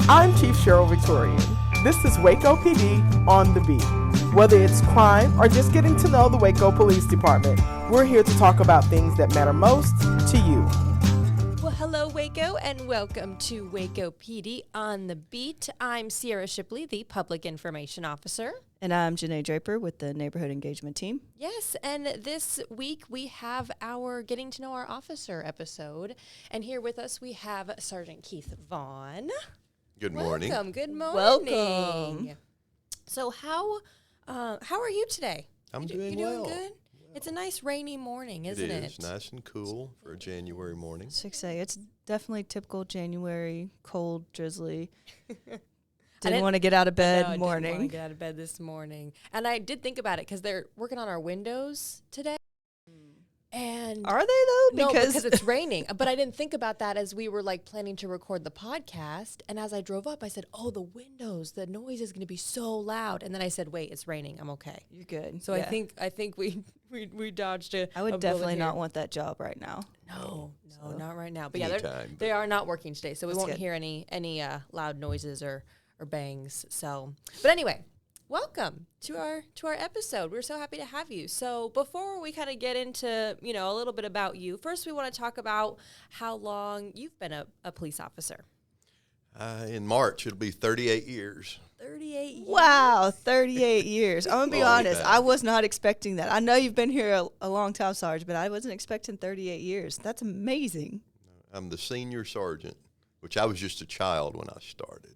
I'm Chief Cheryl Victorian. This is Waco PD on the beat. Whether it's crime or just getting to know the Waco Police Department, we're here to talk about things that matter most to you. Well, hello, Waco, and welcome to Waco PD on the beat. I'm Sierra Shipley, the Public Information Officer. And I'm Janae Draper with the Neighborhood Engagement Team. Yes, and this week we have our Getting to Know Our Officer episode. And here with us we have Sergeant Keith Vaughn. Good morning. Welcome. Good morning. Welcome. So how are you today? I'm doing you well. Doing good? It's a nice rainy morning, isn't it? It is nice and cool for a January morning. 6A. It's definitely typical January, cold, drizzly. Didn't want to get out of bed morning. I didn't want to get out of bed this morning. And I did think about it because they're working on our windows today. And are they though? No, because it's raining. But I didn't think about that as we were planning to record the podcast. And as I drove up, I said, "Oh, the windows, the noise is going to be so loud." And then I said, "Wait, it's raining. I'm okay. You're good." So yeah. I think we dodged a. I would definitely not want that job right now. No, not right now. But they are not working today, so we won't hear any loud noises or bangs. So, but anyway. Welcome to our episode. We're so happy to have you. So before we kind of get into, a little bit about you, first we want to talk about how long you've been a police officer. In March, it'll be 38 years. 38 years. Wow, 38 years. I'm going to be honest. I was not expecting that. I know you've been here a long time, Sarge, but I wasn't expecting 38 years. That's amazing. I'm the senior sergeant, which I was just a child when I started.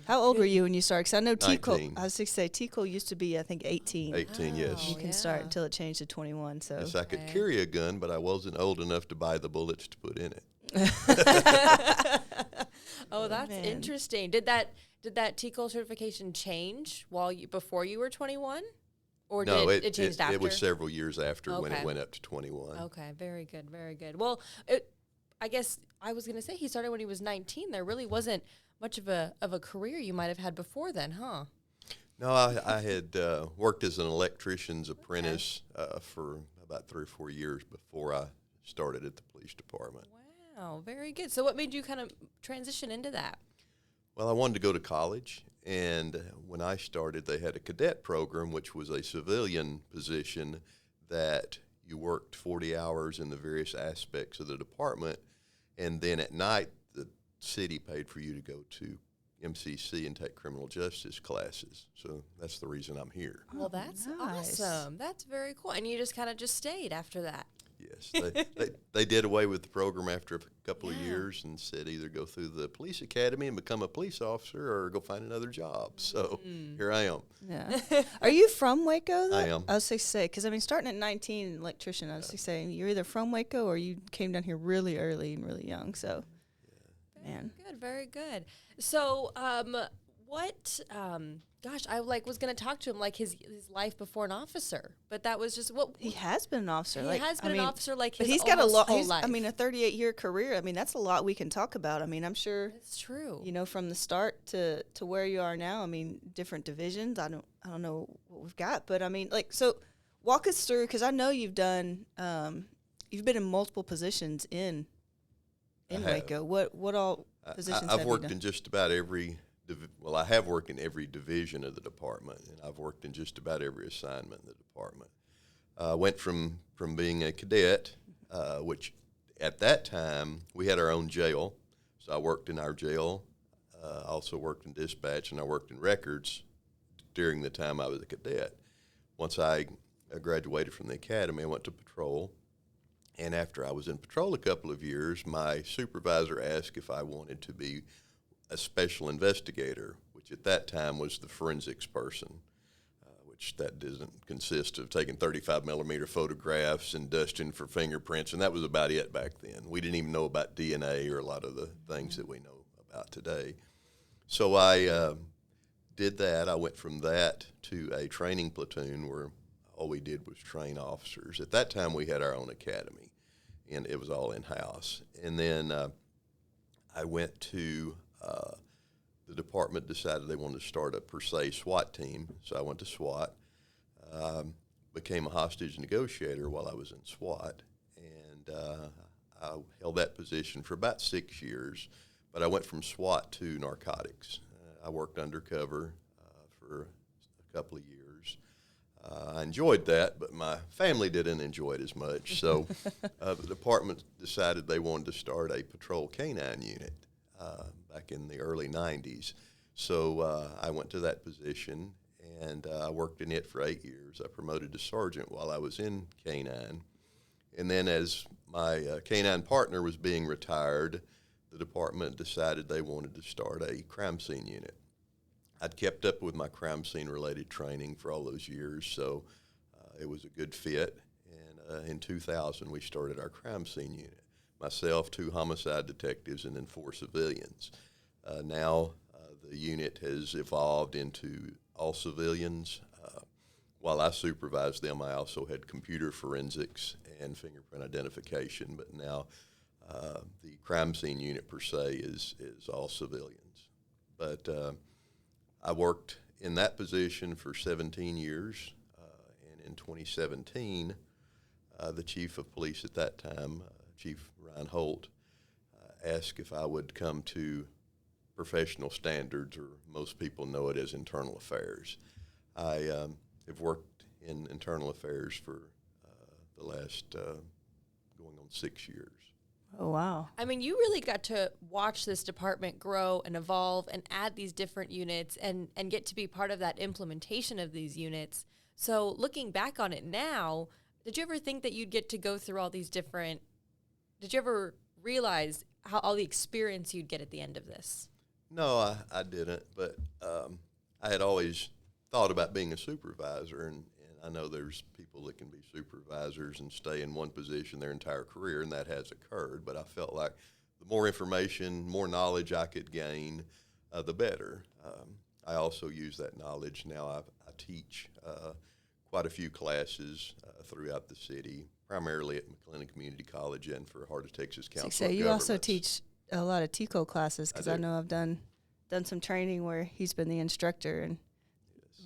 How old were you when you started? Because I know 19. TCOL, I was going to say, TCOL used to be, I think, 18. 18, yes. You can start until it changed to 21. So yes, I could carry a gun, but I wasn't old enough to buy the bullets to put in it. Oh, that's interesting. Did that TCOL certification change before you were 21? Or no, it changed after? It was several years after when it went up to 21. Okay, very good, very good. Well, I guess I was going to say he started when he was 19. There really wasn't much of a career you might have had before then, huh? No, I had worked as an electrician's apprentice for about 3 or 4 years before I started at the police department. Wow, very good. So what made you kind of transition into that? Well, I wanted to go to college, and when I started, they had a cadet program, which was a civilian position that you worked 40 hours in the various aspects of the department, and then at night, city paid for you to go to MCC and take criminal justice classes. So that's the reason I'm here. Well, that's awesome. That's very cool. And you just kind of stayed after that. Yes. They did away with the program after a couple of years and said either go through the police academy and become a police officer or go find another job. So here I am. Yeah. Are you from Waco, though? I am. I was going to say, because, starting at 19, electrician, I was going to say, you're either from Waco or you came down here really early and really young, so. Very good. So, I was going to talk to him his life before an officer, but that was just what he has been an officer. He has been an officer but his he's got a lot. Whole life. A 38-year career. That's a lot we can talk about. I'm sure it's true. From the start to where you are now. Different divisions. I don't know what we've got, but so walk us through, because I know you've done. You've been in multiple positions in Waco. What all positions I've have worked you done? in just about every. I have worked in every division of the department, and I've worked in just about every assignment in the department. Went from being a cadet, which at that time we had our own jail, so I worked in our jail. I also worked in dispatch, and I worked in records during the time I was a cadet. Once I graduated from the academy, I went to patrol. And after I was in patrol a couple of years, my supervisor asked if I wanted to be a special investigator, which at that time was the forensics person, which that doesn't consist of taking 35-millimeter photographs and dusting for fingerprints, and that was about it back then. We didn't even know about DNA or a lot of the things that we know about today. So I did that. I went from that to a training platoon where all we did was train officers. At that time, we had our own academy, and it was all in-house. And then I went to the department decided they wanted to start a per se SWAT team, so I went to SWAT, became a hostage negotiator while I was in SWAT, and I held that position for about 6 years but I went from SWAT to narcotics. I worked undercover for a couple of years. I enjoyed that, but my family didn't enjoy it as much. So the department decided they wanted to start a patrol canine unit back in the early 90s. So I went to that position, and I worked in it for 8 years. I promoted to sergeant while I was in canine. And then as my canine partner was being retired, the department decided they wanted to start a crime scene unit. I'd kept up with my crime scene related training for all those years, so it was a good fit. And in 2000, we started our crime scene unit. Myself, 2 homicide detectives, and then 4 civilians. Now the unit has evolved into all civilians. While I supervised them, I also had computer forensics and fingerprint identification, but now the crime scene unit per se is all civilians. But I worked in that position for 17 years, and in 2017, the chief of police at that time, Chief Ryan Holt, asked if I would come to professional standards, or most people know it as internal affairs. I have worked in internal affairs for the last going on 6 years. Oh, wow. I mean, you really got to watch this department grow and evolve and add these different units and get to be part of that implementation of these units. So looking back on it now, did you ever think that you'd get to go through all these different, did you ever realize how all the experience you'd get at the end of this? No, I didn't, but I had always thought about being a supervisor, and I know there's people that can be supervisors and stay in one position their entire career, and that has occurred. But I felt like the more information, more knowledge I could gain, the better. I also use that knowledge now. I teach quite a few classes throughout the city, primarily at McLennan Community College and for Heart of Texas Council So of you Governments. also teach a lot of TICO classes, because I know I've done some training where he's been the instructor, and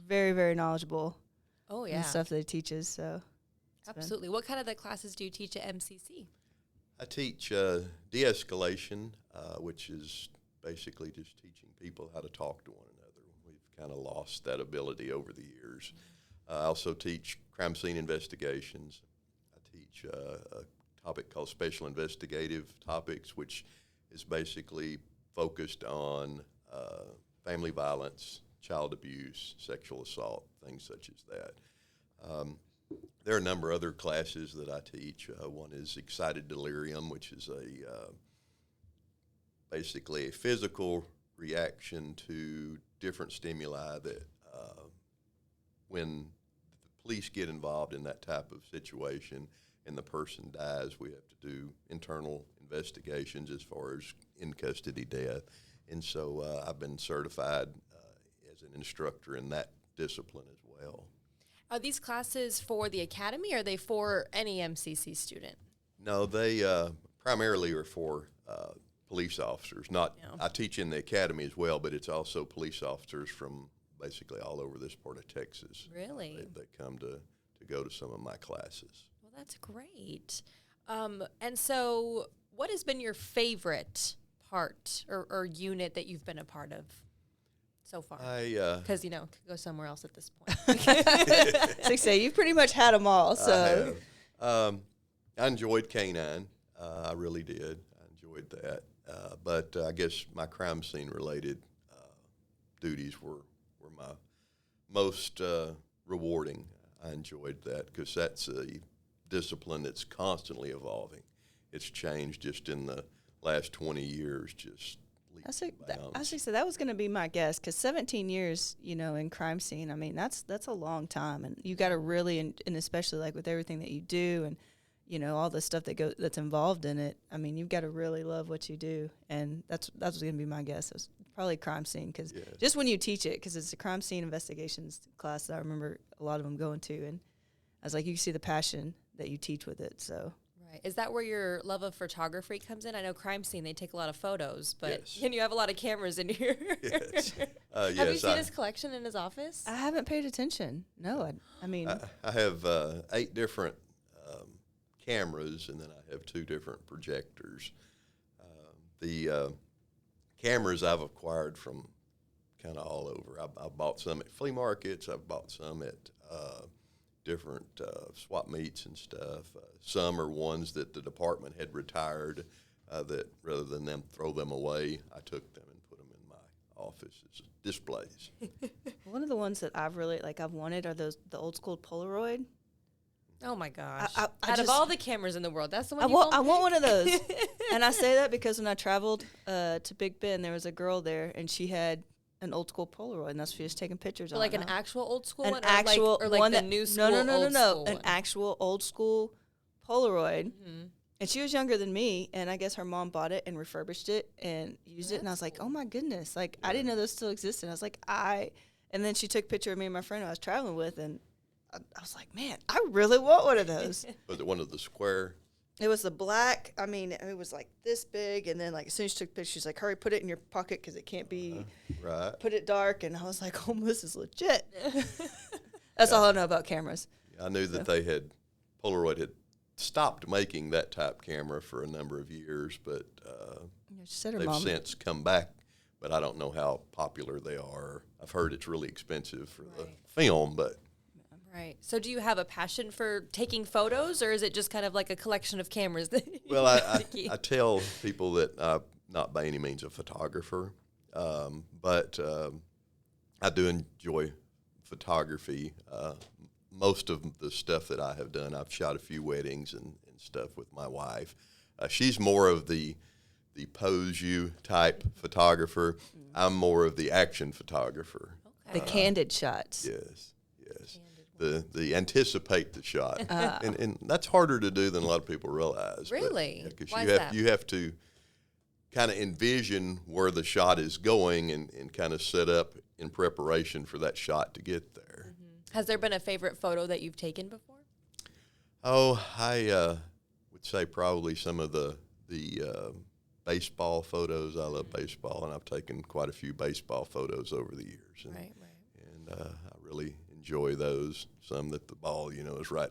very, very knowledgeable. Oh, yeah. And stuff that he teaches. So absolutely. What kind of the classes do you teach at MCC? I teach de-escalation, which is basically just teaching people how to talk to one another. We've kind of lost that ability over the years. I also teach crime scene investigations. I teach a topic called special investigative topics, which is basically focused on family violence, child abuse, sexual assault, things such as that. There are a number of other classes that I teach. One is excited delirium, which is basically a physical reaction to different stimuli that when the police get involved in that type of situation and the person dies, we have to do internal investigations as far as in-custody death. And so I've been certified as an instructor in that discipline as well. Are these classes for the academy, or are they for any MCC student? No, they primarily are for police officers. I teach in the academy as well, but it's also police officers from basically all over this part of Texas. Really? That come to go to some of my classes. Well, that's great. And so what has been your favorite part or unit that you've been a part of so far? Because, could go somewhere else at this point. So say you've pretty much had them all. So I enjoyed K-9. I really did. I enjoyed that. But I guess my crime scene related duties were my most rewarding. I enjoyed that because that's a discipline that's constantly evolving. It's changed just in the last 20 years, just so that was going to be my guess, because 17 years, in crime scene, I mean, that's a long time, and you got to really, and especially like with everything that you do, and all the stuff that's involved in it. I mean, you've got to really love what you do, and that's going to be my guess. It was probably crime scene, because just when you teach it, because it's a crime scene investigations class that I remember a lot of them going to, and I was like, you can see the passion that you teach with it. So. Right. Is that where your love of photography comes in? I know crime scene, they take a lot of photos, but yes. You have a lot of cameras in here. Yes. Have you seen his collection in his office? I haven't paid attention. No, I mean. I have 8 different cameras, and then I have 2 different projectors. The cameras I've acquired from kind of all over. I bought some at flea markets. I've bought some at different swap meets and stuff. Some are ones that the department had retired that rather than them throw them away, I took them and put them in my office as displays. One of the ones that I've really, I've wanted are the old school Polaroid. Oh my gosh! I Out of all the cameras in the world, that's the one I want one of those. And I say that because when I traveled to Big Bend, there was a girl there, and she had an old school Polaroid, and that's what she was taking pictures on. Like an actual old school an one, actual or like one the that, new school. No, an actual old school Polaroid. Mm-hmm. And she was younger than me, and I guess her mom bought it and refurbished it and used it, and I was like, oh my goodness, I didn't know those still existed. I was like, and then she took a picture of me and my friend I was traveling with, and I was like, man, I really want one of those. Was it one of the square? It was the black. I mean, it was like this big, and then as soon as she took the picture, she's like, hurry, put it in your pocket because it can't be, right. Put it dark. And I was like, oh, this is legit. That's all I know about cameras. I knew that Polaroid had stopped making that type camera for a number of years, but they've since come back. But I don't know how popular they are. I've heard it's really expensive for the film, but. Right. So do you have a passion for taking photos, or is it just kind of like a collection of cameras? Well, I tell people that I'm not by any means a photographer, but I do enjoy photography. Most of the stuff that I have done, I've shot a few weddings and stuff with my wife. She's more of the pose you type photographer. I'm more of the action photographer. Okay. The candid shots. Yes. The anticipate the shot, and that's harder to do than a lot of people realize. Really? Because Why you have to kind of envision where the shot is going and kind of set up in preparation for that shot to get there. Mm-hmm. Has there been a favorite photo that you've taken before? Oh, I would say probably some of the baseball photos. I love baseball, and I've taken quite a few baseball photos over the years. And, right. And I really enjoy those. Some that the ball, is right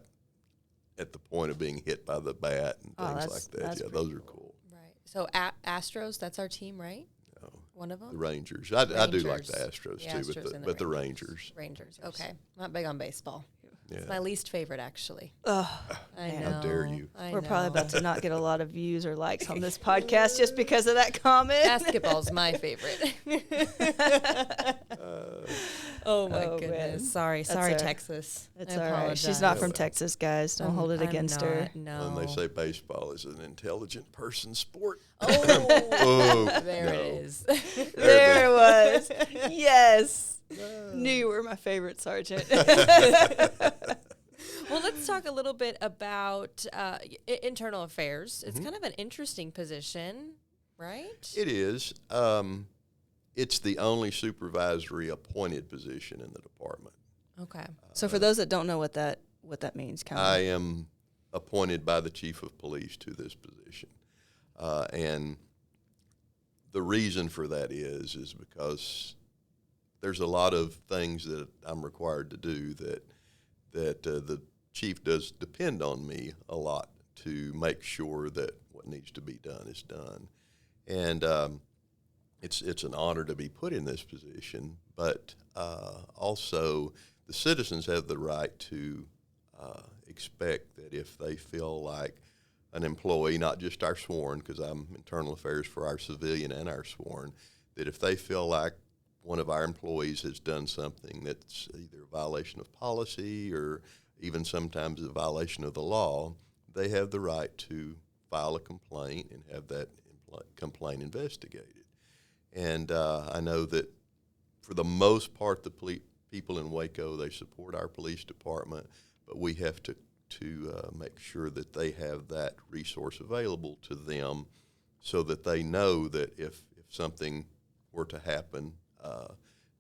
at the point of being hit by the bat and things like that. Yeah, those are cool. Right. So Astros, that's our team, right? No, one of them? The Rangers. I do like the Astros too, but the Rangers. Rangers. Okay. Not big on baseball. Yeah. It's my least favorite, actually. Oh, I know. How dare you? We're probably about to not get a lot of views or likes on this podcast just because of that comment. Basketball's my favorite. Oh, my goodness. Man. Sorry, Texas. It's all right. She's not from Texas, guys. Don't hold it against her. No. And they say baseball is an intelligent person sport. There it is. There it was. Yes. Knew you were my favorite, Sergeant. Well, let's talk a little bit about internal affairs. It's kind of an interesting position, right? It is. It's the only supervisory appointed position in the department. Okay. So for those that don't know what that means, I am appointed by the chief of police to this position. And the reason for that is because there's a lot of things that I'm required to do that the chief does depend on me a lot to make sure that what needs to be done is done. And it's an honor to be put in this position, but also the citizens have the right to expect that if they feel like an employee, not just our sworn, because I'm internal affairs for our civilian and our sworn, that if they feel like one of our employees has done something that's either a violation of policy or even sometimes a violation of the law, they have the right to file a complaint and have that complaint investigated. And I know that for the most part, the people in Waco, they support our police department, but we have to make sure that they have that resource available to them so that they know that if something were to happen,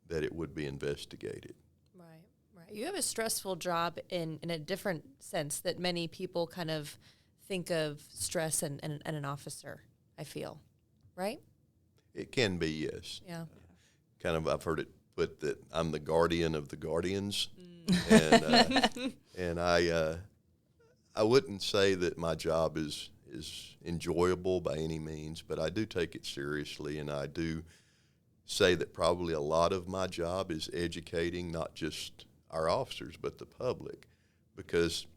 that it would be investigated. Right. You have a stressful job in a different sense that many people kind of think of stress and an officer, I feel, right? It can be, yes. Yeah. Kind of, I've heard it put that I'm the guardian of the guardians, and I wouldn't say that my job is is enjoyable by any means, but I do take it seriously, and I do say that probably a lot of my job is educating not just our officers but the public, because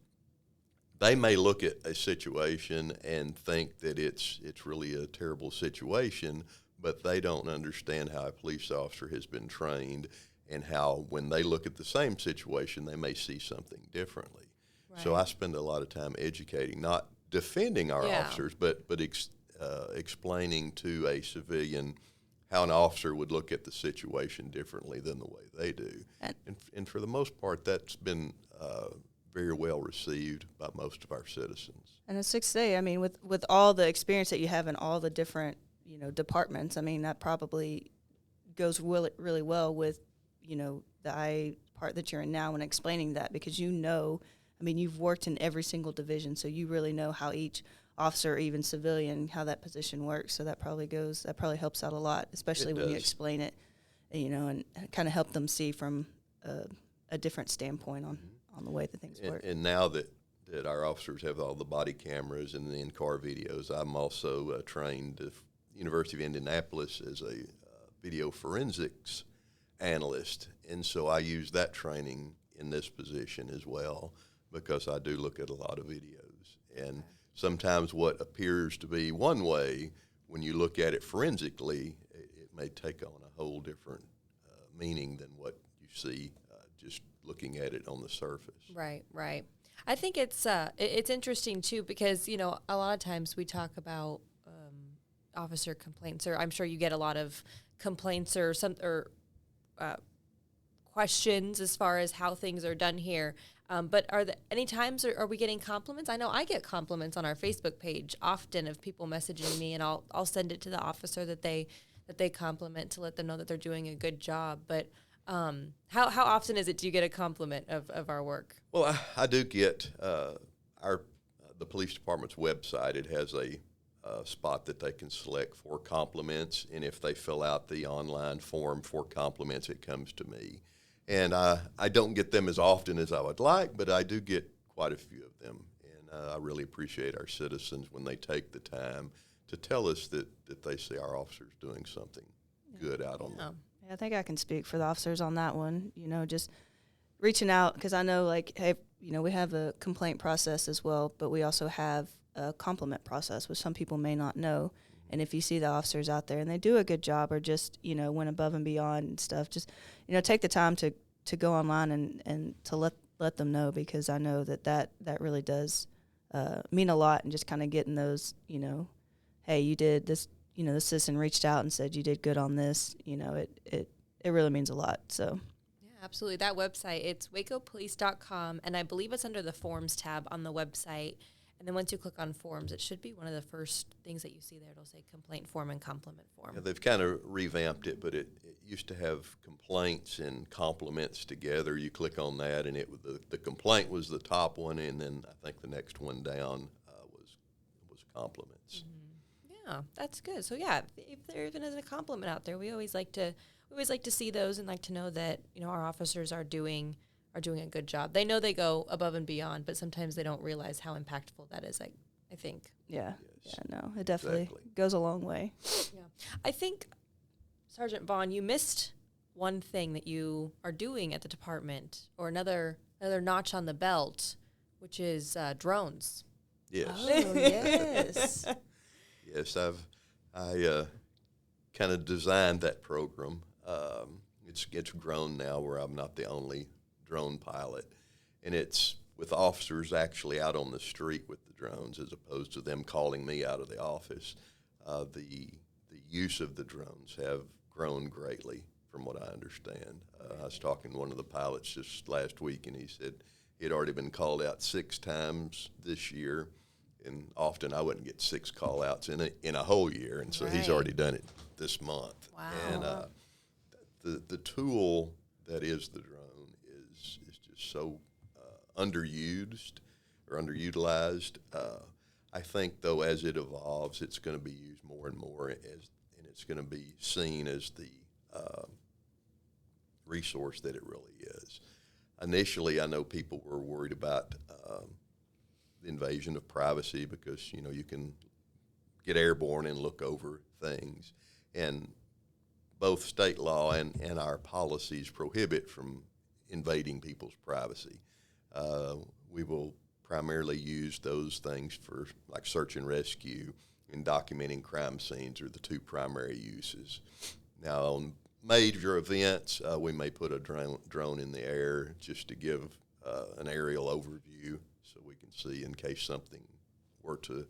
they may look at a situation and think that it's really a terrible situation, but they don't understand how a police officer has been trained and how when they look at the same situation they may see something differently. Right. So I spend a lot of time educating, not defending our officers, but explaining to a civilian how an officer would look at the situation differently than the way they do. And for the most part, that's been very well received by most of our citizens. And it's safe to say, I mean, with all the experience that you have in all the different, departments, I mean, that probably goes really well with, the I part that you're in now and explaining that, because you've worked in every single division, so you really know how each officer or even civilian, how that position works. So that probably helps out a lot, especially when you explain it, and kind of help them see from a different standpoint on the way that things work. And now that our officers have all the body cameras and the in-car videos, I'm also trained at University of Indianapolis as a video forensics analyst, and so I use that training in this position as well, because I do look at a lot of videos. And sometimes what appears to be one way, when you look at it forensically, it may take on a whole different meaning than what you see just looking at it on the surface. Right. I think it's interesting too, because a lot of times we talk about officer complaints, or I'm sure you get a lot of complaints or questions as far as how things are done here. But are there any times are we getting compliments? I know I get compliments on our Facebook page often of people messaging me, and I'll send it to the officer that they compliment to let them know that they're doing a good job. But how often do you get a compliment of our work? Well, I do get the police department's website. It has a spot that they can select for compliments, and if they fill out the online form for compliments, it comes to me. And I don't get them as often as I would like, but I do get quite a few of them. And I really appreciate our citizens when they take the time to tell us that they see our officers doing something good out on them. Yeah, I think I can speak for the officers on that one, just reaching out, because I know, hey, we have a complaint process as well, but we also have a compliment process, which some people may not know. And if you see the officers out there and they do a good job, or just, went above and beyond and stuff, just, take the time to go online and to let them know, because I know that really does mean a lot. And just kind of getting those, hey, you did this, the citizen reached out and said you did good on this, it really means a lot. So. Yeah, absolutely. That website, it's wacopolice.com, and I believe it's under the forms tab on the website. And then once you click on forms, it should be one of the first things that you see there. It'll say complaint form and compliment form. Yeah, they've kind of revamped it, but it used to have complaints and compliments together. You click on that, and the complaint was the top one, and then I think the next one down was compliments. Mm-hmm. Yeah, that's good. So yeah, if there even is a compliment out there, we always like to see those, and like to know that our officers are doing a good job. They know they go above and beyond, but sometimes they don't realize how impactful that is, I think. Yeah. Yes. Yeah, no, it definitely goes a long way. Yeah. I think, Sergeant Vaughn, you missed one thing that you are doing at the department, or another notch on the belt, which is drones. Yes. Oh, yes. Yes, I kind of designed that program. It's grown now where I'm not the only drone pilot, and it's with officers actually out on the street with the drones, as opposed to them calling me out of the office. The use of the drones have grown greatly, from what I understand. I was talking to one of the pilots just last week, and he said he had already been called out 6 times this year, and often I wouldn't get 6 call-outs in a whole year, and so he's already done it this month. Wow. And the tool that is the drone is just so underused or underutilized. I think, though, as it evolves, it's going to be used more and more, and it's going to be seen as the resource that it really is. Initially, I know people were worried about the invasion of privacy because, you know, you can get airborne and look over things. And both state law and our policies prohibit from invading people's privacy. We will primarily use those things for like search and rescue and documenting crime scenes are the two primary uses. Now, on major events, we may put a drone in the air just to give an aerial overview so we can see in case something were to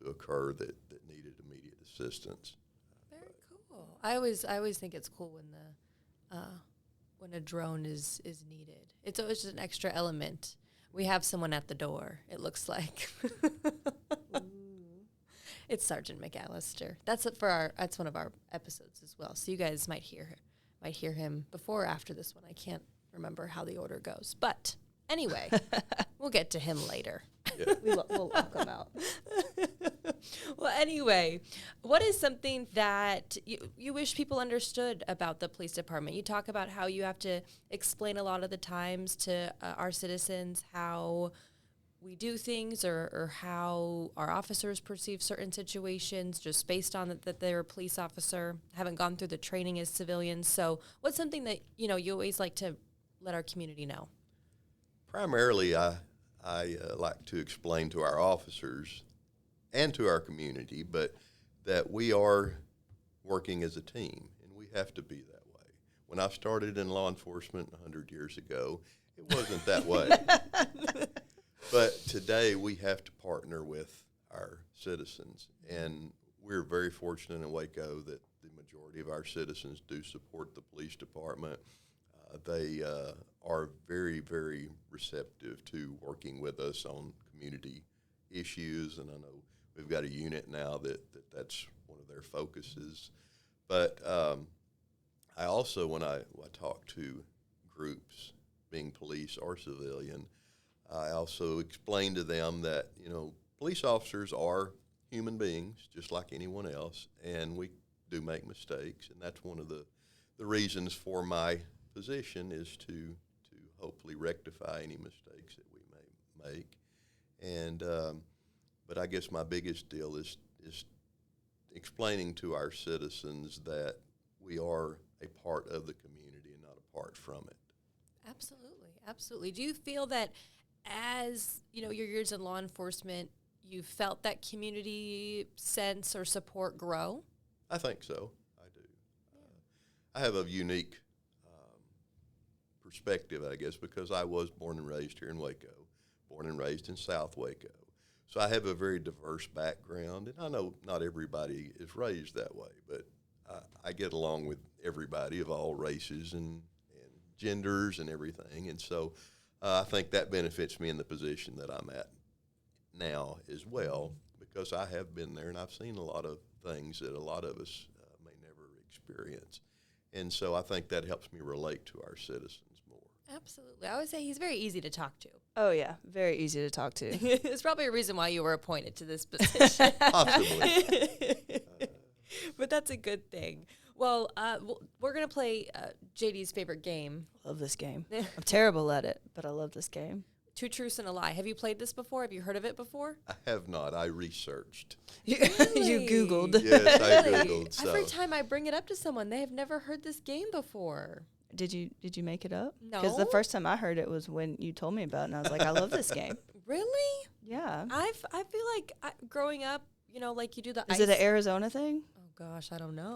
occur that needed immediate assistance. Very cool. I always think it's cool when a drone is needed. It's always just an extra element. We have someone at the door, it looks like. It's Sergeant McAllister. That's one of our episodes as well. So you guys might hear him before or after this one. I can't remember how the order goes. But anyway, we'll get to him later. Yeah. We'll lock him out. Well, anyway, what is something that you wish people understood about the police department? You talk about how you have to explain a lot of the times to our citizens how we do things or how our officers perceive certain situations just based on that they're a police officer, haven't gone through the training as civilians. So what's something that, you always like to let our community know? Primarily, I like to explain to our officers and to our community, but that we are working as a team, and we have to be that way. When I started in law enforcement 100 years ago, it wasn't that way. But today, we have to partner with our citizens, and we're very fortunate in Waco that the majority of our citizens do support the police department. They are very, very receptive to working with us on community issues, and I know we've got a unit now that's one of their focuses. But I also, when I talk to groups, being police or civilian, I also explain to them that, police officers are human beings just like anyone else, and we do make mistakes, and that's one of the reasons for my position is to hopefully rectify any mistakes that we may make. And but I guess my biggest deal is explaining to our citizens that we are a part of the community and not apart from it. Absolutely. Do you feel that as, your years in law enforcement, you felt that community sense or support grow? I think so. I do. I have a unique perspective, I guess, because I was born and raised here in Waco, born and raised in South Waco. So I have a very diverse background, and I know not everybody is raised that way, but I get along with everybody of all races and genders and everything, and so I think that benefits me in the position that I'm at now as well, because I have been there and I've seen a lot of things that a lot of us may never experience. And so I think that helps me relate to our citizens more. Absolutely. I would say he's very easy to talk to. Oh, yeah. Very easy to talk to. It's probably a reason why you were appointed to this position. Possibly. But that's a good thing. Well, we're going to play JD's favorite game. Love this game. I'm terrible at it, but I love this game. Two Truths and a Lie. Have you played this before? Have you heard of it before? I have not. I researched. Really? You Googled. Yes, I Googled. So. Every time I bring it up to someone, they have never heard this game before. Did you make it up? No. Because the first time I heard it was when you told me about it, and I was like, I love this game. Really? Yeah. I feel like growing up, like you do the Is it an Arizona thing? Oh, gosh, I don't know.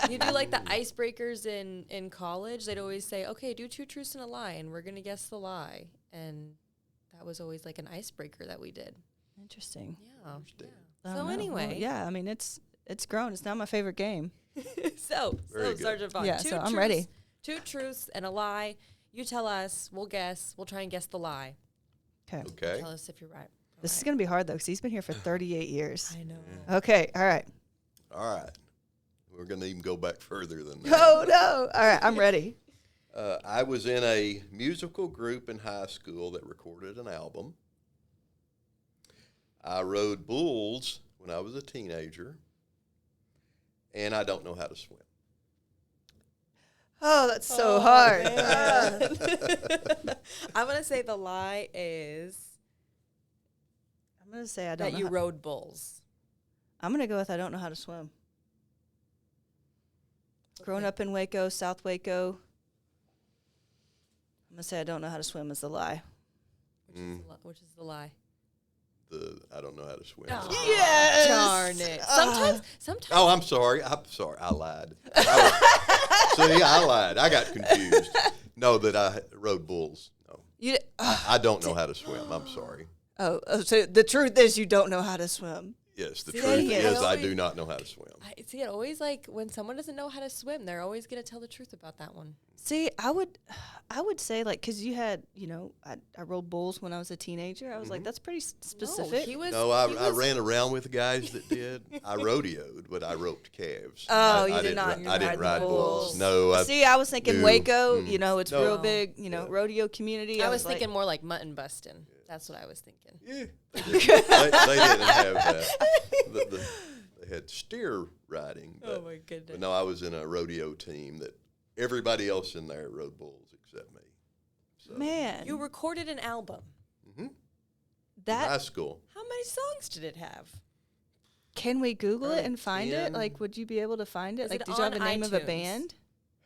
You do like the icebreakers in college. They'd always say, okay, do 2 truths and a lie, and we're going to guess the lie. And that was always like an icebreaker that we did. Interesting. Yeah. So anyway. Well, yeah, I mean, it's grown. It's now my favorite game. So Sergeant Vaughn. Yeah, so I'm ready. 2 truths and a lie. You tell us. We'll guess. We'll try and guess the lie. Okay. Tell us if you're right. This is going to be hard, though, because he's been here for 38 years. I know. Yeah. Okay. All right. All right. We're going to even go back further than that. Oh, no. All right. I'm ready. I was in a musical group in high school that recorded an album. I rode bulls when I was a teenager, and I don't know how to swim. Oh, that's so hard. I'm going to say the lie is I'm going to say I don't know. That you rode bulls. I'm going to go with I don't know how to swim. Okay. Growing up in Waco, South Waco, I'm going to say I don't know how to swim is the lie. Which is the lie? I don't know how to swim. Oh, yes! Darn it. Sometimes. Oh, I'm sorry. I lied. I lied. I got confused. No, that I rode bulls. No. I don't know how to swim. I'm sorry. Oh, so the truth is you don't know how to swim. Yes, the truth is I do not know how to swim. See, it always like when someone doesn't know how to swim, they're always going to tell the truth about that one. See, I would say like because you had I rode bulls when I was a teenager. I was like that's pretty specific. I ran around with guys that did. I rodeoed, but I roped calves. Oh, I did not. I didn't ride bulls. No. I was thinking Waco. It's real big. Rodeo community. I was thinking more like mutton busting. That's what I was thinking. Yeah, they didn't have that. They had steer riding. But, oh my goodness! But no, I was in a rodeo team that everybody else in there rode bulls except me. So. Man, you recorded an album. Mm-hmm. In high school. How many songs did it have? Can we Google it and find it? Like, would you be able to find it? Like, did you have a name of a band?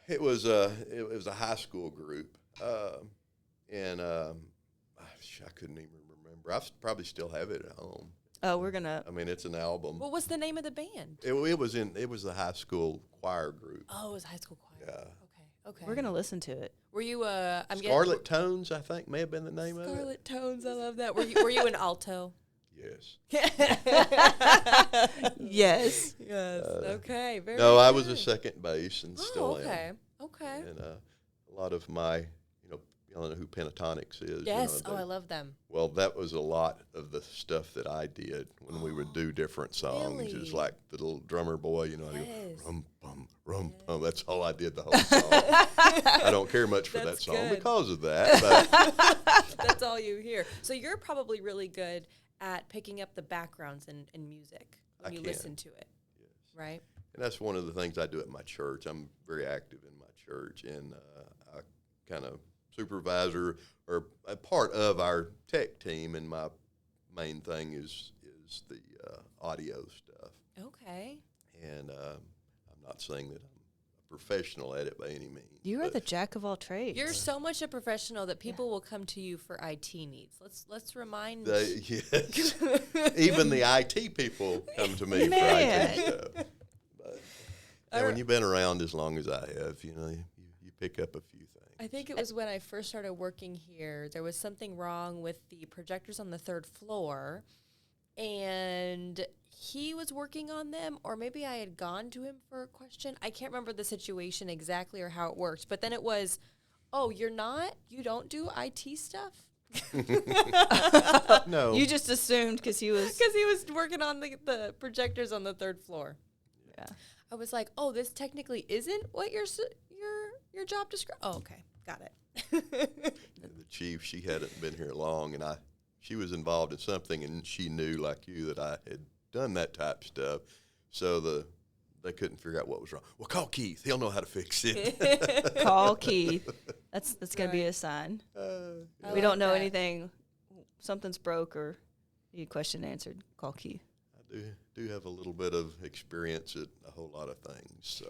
It was a high school group, and I couldn't even remember. I probably still have it at home. Oh, we're gonna. I mean, it's an album. What was the name of the band? It was the high school choir group. Oh, it was high school choir. Yeah. Okay. We're gonna listen to it. Were you Scarlet Tones? I think may have been the name of it. Scarlet Tones. I love that. Were you an alto? Yes. Yes. Yes. Okay. Very. No, good. I was a second base and still okay. am. Okay. And a lot of my, y'all know who Pentatonics is. Yes. I love them. Well, that was a lot of the stuff that I did when we would do different songs. Really? It was like the little drummer boy, Yes. I'd go, rum, bum, rum, bum. That's all I did the whole song. I don't care much for that song good. because of that. But That's all you hear. So you're probably really good at picking up the backgrounds in music when you listen to it, yes. right? And that's one of the things I do at my church. I'm very active in my church, and I kind of supervisor or a part of our tech team, and my main thing is the audio stuff. Okay. And I'm not saying that I'm a professional at it by any means. You are the jack of all trades. You're so much a professional that people will come to you for IT needs. Let's remind. Yes. Even the IT people come to me for IT stuff. But when you've been around as long as I have, you pick up a few things. I think it was when I first started working here, there was something wrong with the projectors on the third floor, and he was working on them, or maybe I had gone to him for a question. I can't remember the situation exactly or how it worked, but then it was, oh, you don't do IT stuff? No. You just assumed because he was working on the projectors on the third floor. Yeah. I was like, oh, this technically isn't what your job describes. Oh, okay. Got it. The chief, she hadn't been here long, and she was involved in something, and she knew, like you, that I had done that type of stuff. So they couldn't figure out what was wrong. Well, call Keith. He'll know how to fix it. Call Keith. That's gonna be a sign. We don't know anything. Something's broke or need a question answered. Call Keith. I do have a little bit of experience at a whole lot of things, so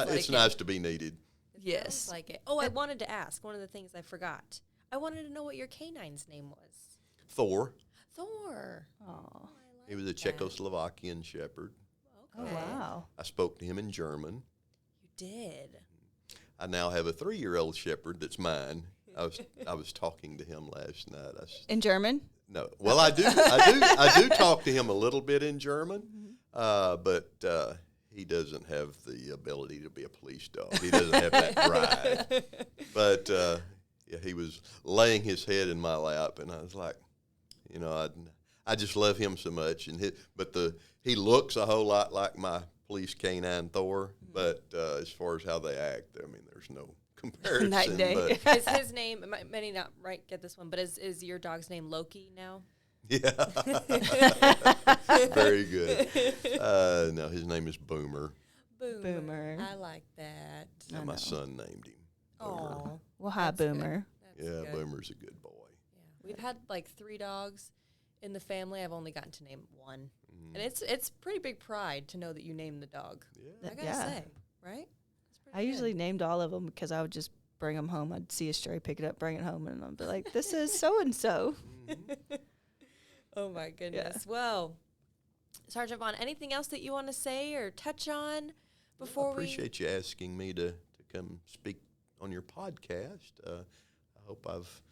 It's nice to be needed. Yes. Sounds like it. Oh, I wanted to ask one of the things I forgot. I wanted to know what your canine's name was. Thor. Thor. Oh. He was a Czechoslovakian shepherd. Okay. Oh wow. I spoke to him in German. You did. I now have a 3-year-old shepherd that's mine. I was talking to him last night. In German? No. Well, I do talk to him a little bit in German, but he doesn't have the ability to be a police dog. He doesn't have that drive. But he was laying his head in my lap, and I was like, I just love him so much. And he looks a whole lot like my police canine Thor, but as far as how they act, I mean, there's no comparison. Night and day. Is his name, many not right get this one, but is your dog's name Loki now? Yeah. Very good. No, his name is Boomer. Boomer. I like that. Yeah, my son named him Boomer. Oh, Well, hi, Boomer. That's good. Boomer's a good boy. Yeah. We've had like 3 dogs in the family, I've only gotten to name one. And it's pretty big pride to know that you named the dog. Yeah. I gotta say, right? I usually named all of them because I would just bring them home. I'd see a stray, pick it up, bring it home, and I'd be like, this is so-and-so. Oh, my goodness. Yeah. Well, Sergeant Vaughn, anything else that you want to say or touch on before I appreciate you asking me to come speak on your podcast. I hope I've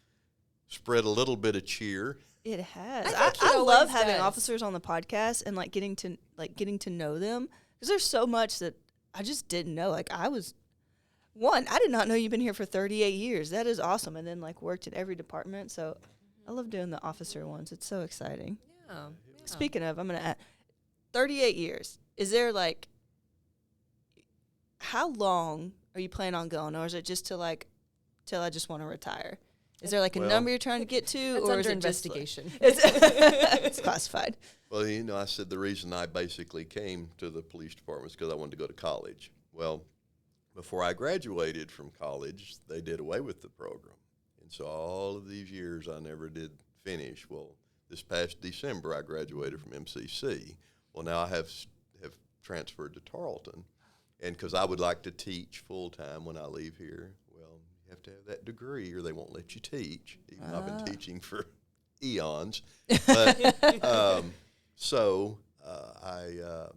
spread a little bit of cheer. It has. I love having officers on the podcast and getting to know them, because there's so much that I just didn't know. I did not know you've been here for 38 years. That is awesome. And then worked in every department. So I love doing the officer ones. It's so exciting. Yeah. Speaking of, I'm going to add 38 years. Is there how long are you planning on going? Or is it just till I just want to retire? Is there a number you're trying to get to, or is it investigation? It's classified. Well, I said the reason I basically came to the police department is because I wanted to go to college. Well, before I graduated from college, they did away with the program. And so all of these years I never did finish. Well, this past December I graduated from MCC. Well, now I have transferred to Tarleton. And because I would like to teach full-time when I leave here, you have to have that degree or they won't let you teach. Even though I've been teaching for eons. But, so I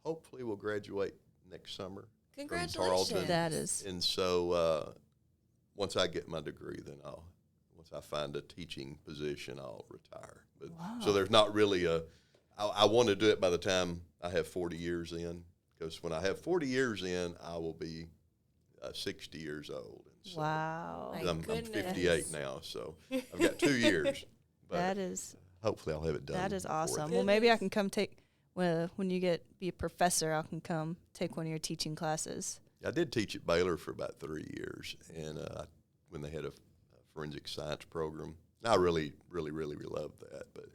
hopefully will graduate next summer. Congratulations. From Tarleton. That is. And so once I get my degree, then once I find a teaching position, I'll retire. But so there's not really I want to do it by the time I have 40 years in, because when I have 40 years in, I will be 60 years old. And so wow. I'm 58 now, so I've got 2 years. But that is. Hopefully I'll have it done. That is awesome. Well, maybe I can come when you be a professor, I can come take one of your teaching classes. I did teach at Baylor for about 3 years, and when they had a forensic science program, I really, really, really loved that. But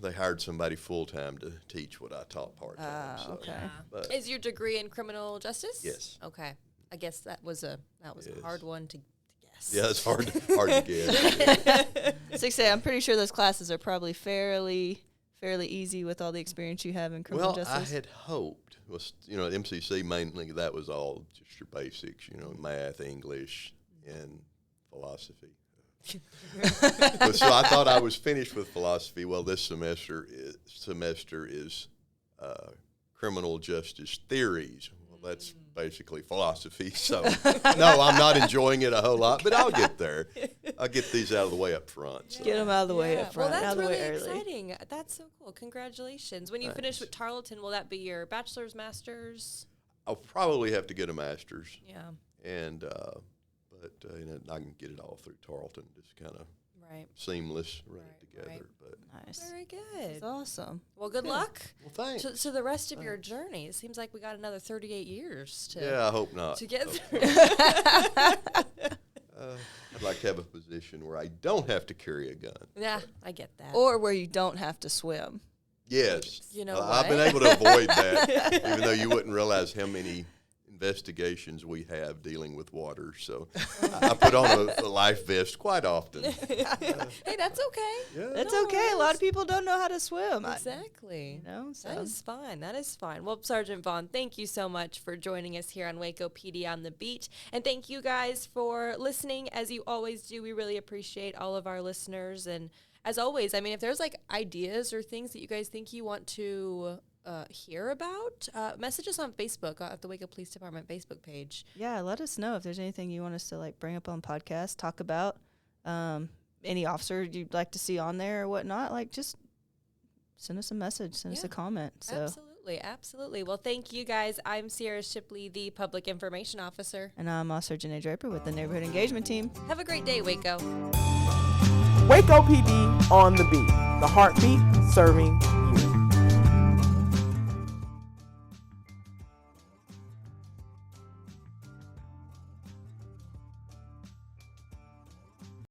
they hired somebody full-time to teach what I taught part-time. Okay. But is your degree in criminal justice? Yes. Okay. I guess that was a hard one to guess. Yeah, it's hard to guess. So I'm pretty sure those classes are probably fairly easy with all the experience you have in criminal justice. Well, I had hoped. At MCC mainly that was all just your basics, math, English, and philosophy. So I thought I was finished with philosophy. Well, this semester is criminal justice theories. Well, that's basically philosophy. So, no, I'm not enjoying it a whole lot, but I'll get there. I'll get these out of the way up front. So. Get them out of the way up front. Well, that's out of the really way early. exciting. That's so cool. Congratulations. When you finish with Tarleton, will that be your bachelor's, master's? I'll probably have to get a master's. Yeah. And but I can get it all through Tarleton, just kind of seamless, run it together. Right. But Nice. Very good. That's awesome. Well, good luck. Well, thanks. So the rest of your journey, it seems like we got another 38 years to. Yeah, I hope not. To get through. I'd like to have a position where I don't have to carry a gun. Yeah, I get that. Or where you don't have to swim. Yes. what? I've been able to avoid that, even though you wouldn't realize how many investigations we have dealing with water. So I put on a life vest quite often. Hey, that's okay. Yeah. That's okay. A lot of people don't know how to swim. Exactly. So. That is fine. That is fine. Well, Sergeant Vaughn, thank you so much for joining us here on Waco PD on the Beat. And thank you guys for listening, as you always do. We really appreciate all of our listeners. And as always, if there's ideas or things that you guys think you want to hear about, message us on Facebook at the Waco Police Department Facebook page. Yeah, let us know if there's anything you want us to bring up on podcast, talk about, any officer you'd like to see on there or whatnot. Just send us a message, send us a comment. So Absolutely. Well, thank you guys. I'm Sierra Shipley, the Public Information Officer. And I'm Officer Janae Draper with the Neighborhood Engagement Team. Have a great day, Waco. Waco PD on the Beat, the heartbeat serving